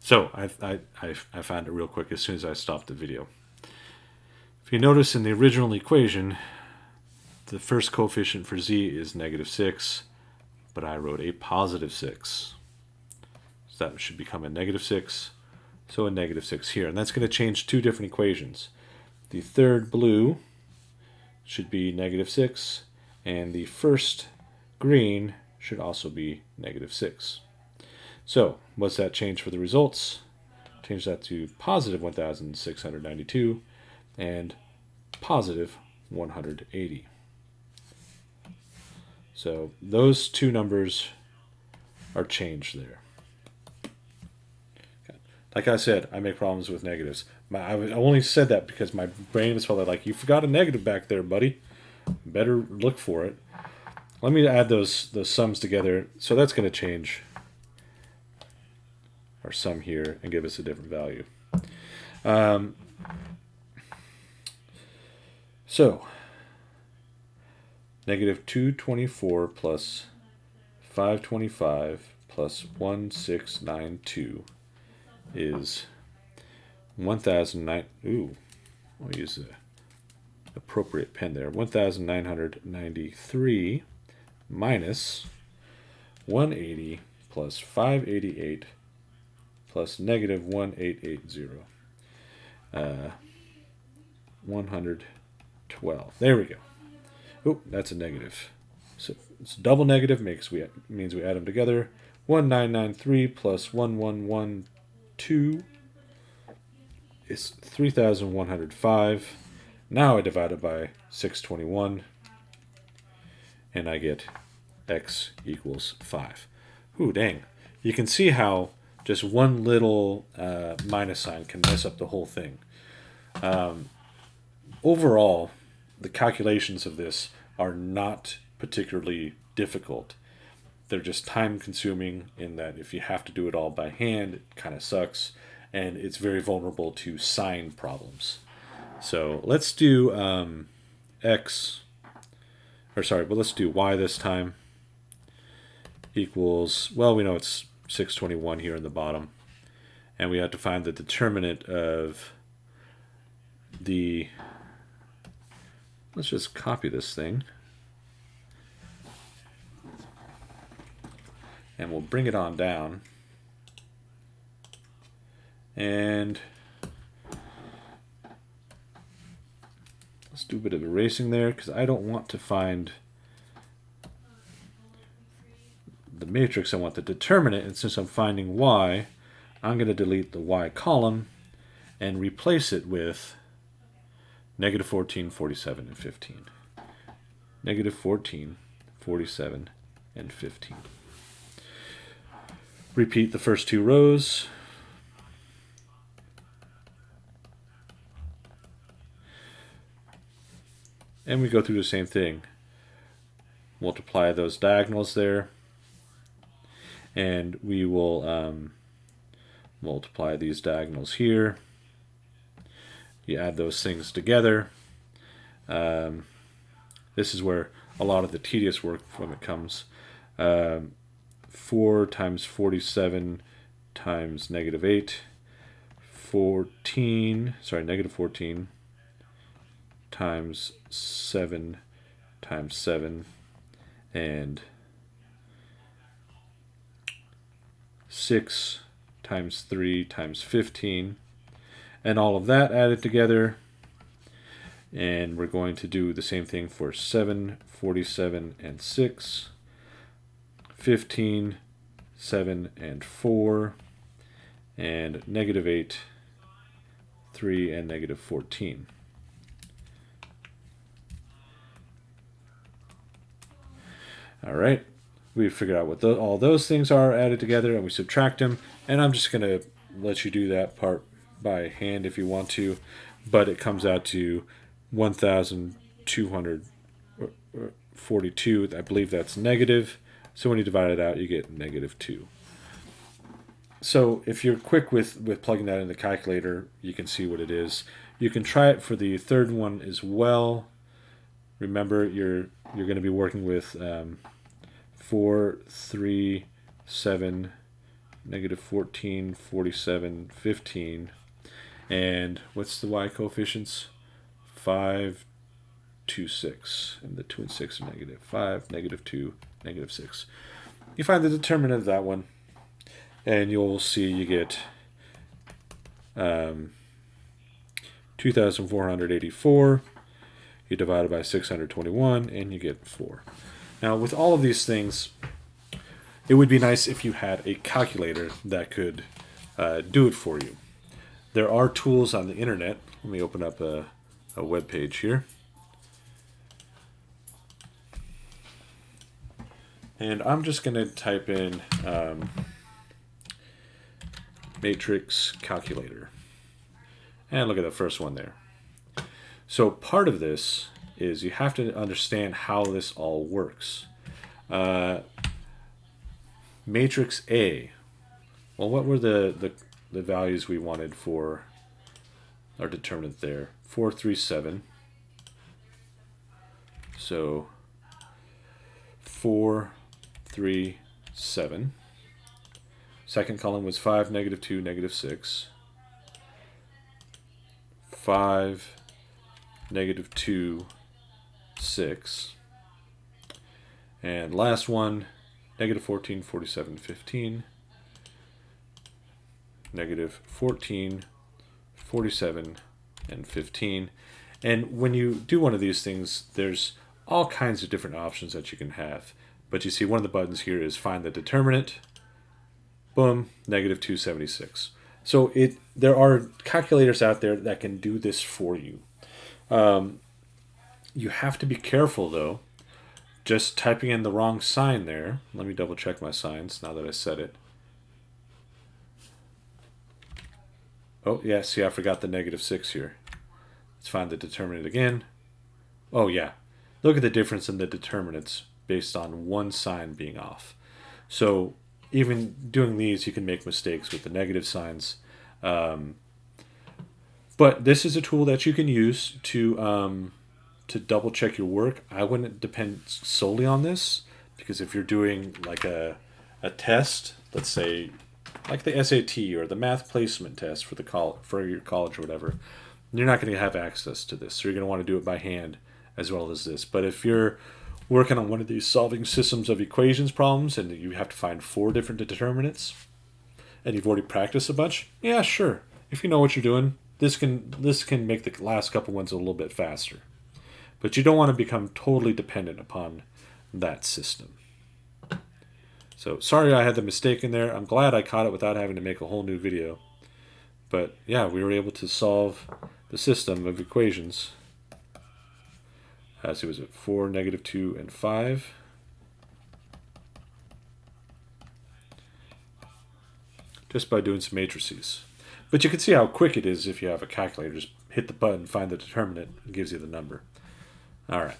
So I found it real quick as soon as I stopped the video. If you notice in the original equation, the first coefficient for z is negative 6, but I wrote a positive 6. So that should become a negative 6, so a negative 6 here. And that's going to change two different equations. The third blue should be negative 6, and the first green should also be negative 6. So what's that change for the results? Change that to positive 1,692 and positive 180. So those two numbers are changed there. Like I said, I make problems with negatives. I only said that because my brain was probably like, you forgot a negative back there, buddy. Better look for it. Let me add those sums together. So that's going to change our sum here and give us a different value. So negative 224 plus 525 plus 1692 is 1,009. Ooh, I'll use the appropriate pen there. 1,993 minus 180 plus 588 plus negative 1880. 112. There we go. Oh, that's a negative. So it's double negative means we add them together. 1993 plus 1112 is 3,105. Now I divide it by 621, and I get x equals 5. Ooh, dang. You can see how just one little minus sign can mess up the whole thing. Overall, the calculations of this are not particularly difficult. They're just time consuming in that if you have to do it all by hand, it kind of sucks, and it's very vulnerable to sign problems. So let's do let's do y this time equals, well, we know it's 621 here in the bottom, and we have to find the determinant of the, let's just copy this thing, and we'll bring it on down, and let's do a bit of erasing there because I don't want to find the matrix, I want the determinant, and since I'm finding y, I'm going to delete the y column and replace it with negative 14, 47, and 15. Negative 14, 47, and 15. Repeat the first two rows. And we go through the same thing. Multiply those diagonals there. And we will multiply these diagonals here. You add those things together. This is where a lot of the tedious work from it comes. 4 times 47 times negative 8. Negative 14 times 7 times 7. And 6 times 3 times 15. And all of that added together. And we're going to do the same thing for 7, 47, and 6. 15, 7, and 4. And negative 8, 3, and negative 14. All right. We figured out what all those things are added together, and we subtract them. And I'm just going to let you do that part by hand if you want to, but it comes out to 1,242. I believe that's negative. So when you divide it out, you get negative 2. So if you're quick with plugging that in the calculator, you can see what it is. You can try it for the third one as well. Remember, you're going to be working with 4, 3, 7, negative 14, 47, 15. And what's the y coefficients? 5, 2, 6. And the 2 and 6 are negative. 5, negative 2, negative 6. You find the determinant of that one, and you'll see you get 2,484. You divide it by 621, and you get 4. Now, with all of these things, it would be nice if you had a calculator that could do it for you. There are tools on the internet. Let me open up a web page here. And I'm just going to type in matrix calculator. And look at the first one there. So part of this is you have to understand how this all works. Matrix A. Well, what were the values we wanted for our determinant there? 4, 3, 7. So 4, 3, 7. Second column was 5, negative 2, negative 6. 5, negative 2, 6. And last one, negative 14, 47, 15. Negative 14, 47, and 15. And when you do one of these things, there's all kinds of different options that you can have. But you see one of the buttons here is find the determinant. Boom, negative 276. So there are calculators out there that can do this for you. You have to be careful, though. Just typing in the wrong sign there. Let me double check my signs now that I said it. Oh, yeah, see, I forgot the negative 6 here. Let's find the determinant again. Oh, yeah. Look at the difference in the determinants based on one sign being off. So even doing these, you can make mistakes with the negative signs. But this is a tool that you can use to double check your work. I wouldn't depend solely on this, because if you're doing like a test, let's say like the SAT or the math placement test for your college or whatever, you're not going to have access to this. So you're going to want to do it by hand as well as this. But if you're working on one of these solving systems of equations problems and you have to find 4 different determinants and you've already practiced a bunch, yeah, sure. If you know what you're doing, this can make the last couple ones a little bit faster. But you don't want to become totally dependent upon that system. So sorry I had the mistake in there. I'm glad I caught it without having to make a whole new video. But yeah, we were able to solve the system of equations. So was it 4, negative 2, and 5? Just by doing some matrices. But you can see how quick it is if you have a calculator. Just hit the button, find the determinant, and it gives you the number. All right.